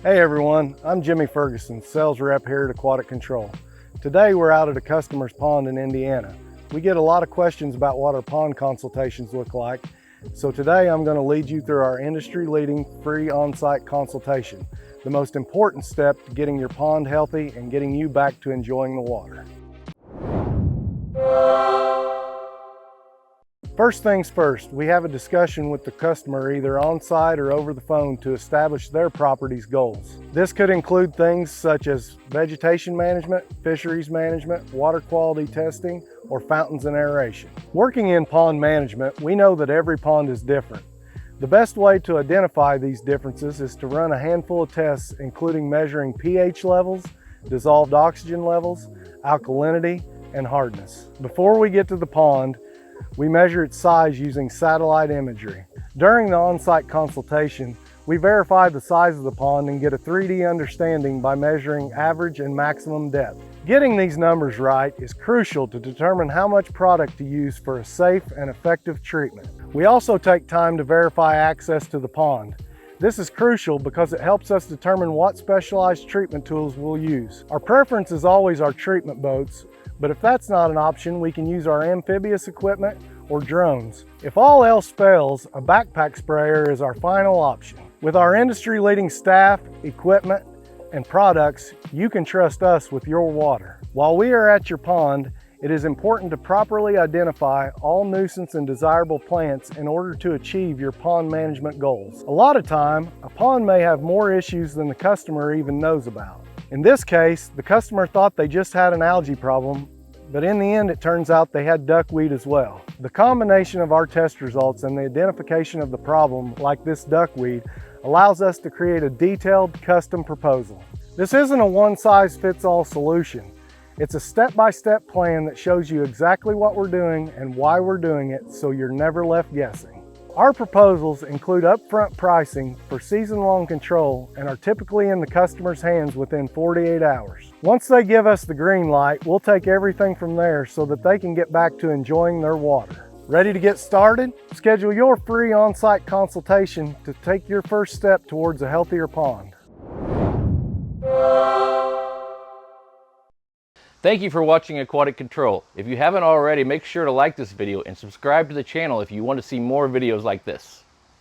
Hey everyone, I'm Jimmy Ferguson, sales rep here at Aquatic Control. Today we're out at a customer's pond in Indiana. We get a lot of questions about what our pond consultations look like, so today I'm going to lead you through our industry-leading free on-site consultation, the most important step to getting your pond healthy and getting you back to enjoying the water. First things first, we have a discussion with the customer either on-site or over the phone to establish their property's goals. This could include things such as vegetation management, fisheries management, water quality testing, or fountains and aeration. Working in pond management, we know that every pond is different. The best way to identify these differences is to run a handful of tests, including measuring pH levels, dissolved oxygen levels, alkalinity, and hardness. Before we get to the pond, we measure its size using satellite imagery. During the on-site consultation, we verify the size of the pond and get a 3D understanding by measuring average and maximum depth. Getting these numbers right is crucial to determine how much product to use for a safe and effective treatment. We also take time to verify access to the pond. This is crucial because it helps us determine what specialized treatment tools we'll use. Our preference is always our treatment boats, but if that's not an option, we can use our amphibious equipment or drones. If all else fails, a backpack sprayer is our final option. With our industry-leading staff, equipment, and products, you can trust us with your water. While we are at your pond, it is important to properly identify all nuisance and desirable plants in order to achieve your pond management goals. A lot of time, a pond may have more issues than the customer even knows about. In this case, the customer thought they just had an algae problem, but in the end it turns out they had duckweed as well. The combination of our test results and the identification of the problem, like this duckweed, allows us to create a detailed custom proposal. This isn't a one-size-fits-all solution. It's a step-by-step plan that shows you exactly what we're doing and why we're doing it, so you're never left guessing. Our proposals include upfront pricing for season-long control and are typically in the customer's hands within 48 hours. Once they give us the green light, we'll take everything from there so that they can get back to enjoying their water. Ready to get started? Schedule your free on-site consultation to take your first step towards a healthier pond. Thank you for watching Aquatic Control. If you haven't already, make sure to like this video and subscribe to the channel if you want to see more videos like this.